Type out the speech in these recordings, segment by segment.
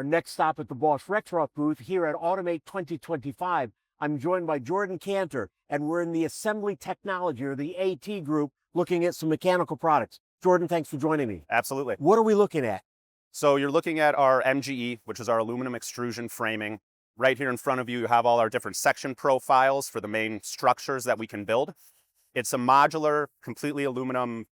Our next stop at the Bosch Rexroth booth here at Automate 2025. I'm joined by Jordan Kanter, and we're in the Assembly Technology, or the AT group, looking at some mechanical products. Jordan, thanks for joining me. Absolutely. What are we looking at? So you're looking at our MGE, which is our aluminum extrusion framing. Right here in front of you, you have all our different section profiles for the main structures that we can build. It's a modular, completely aluminum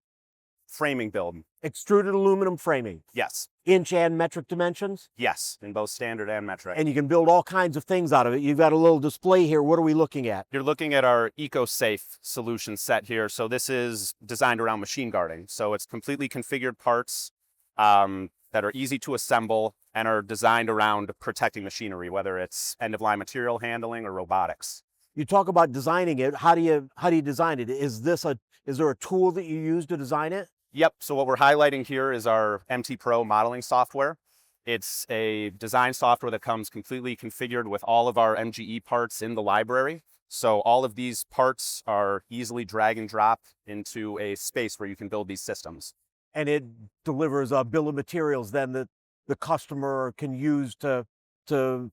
framing build. Extruded aluminum framing. Yes. Inch and metric dimensions? Yes, in both standard and metric. And you can build all kinds of things out of it. You've got a little display here. What are we looking at? You're looking at our EcoSafe solution set here. So this is designed around machine guarding. So it's completely configured parts that are easy to assemble and are designed around protecting machinery, whether it's end-of-line material handling or robotics. You talk about designing it. How do you design it? Is there a tool that you use to design it? Yep, so what we're highlighting here is our MTpro modeling software. It's a design software that comes completely configured with all of our MGE parts in the library. So all of these parts are easily drag and drop into a space where you can build these systems. And it delivers a bill of materials then that the customer can use to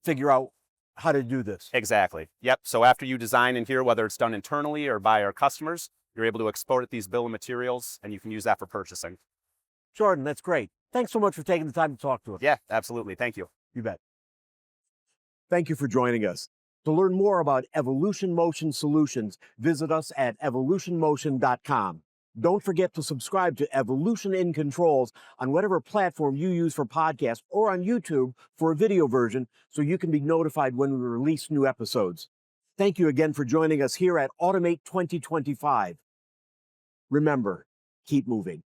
figure out how to do this. Exactly. Yep, so after you design in here, whether it's done internally or by our customers, you're able to export these bill of materials, and you can use that for purchasing. Jordan, that's great. Thanks so much for taking the time to talk to us. Yeah, absolutely. Thank you. You bet. Thank you for joining us. To learn more about Evolution Motion Solutions, visit us at evolutionmotion.com. Don't forget to subscribe to Evolution in Controls on whatever platform you use for podcasts or on YouTube for a video version so you can be notified when we release new episodes. Thank you again for joining us here at Automate 2025. Remember, keep moving.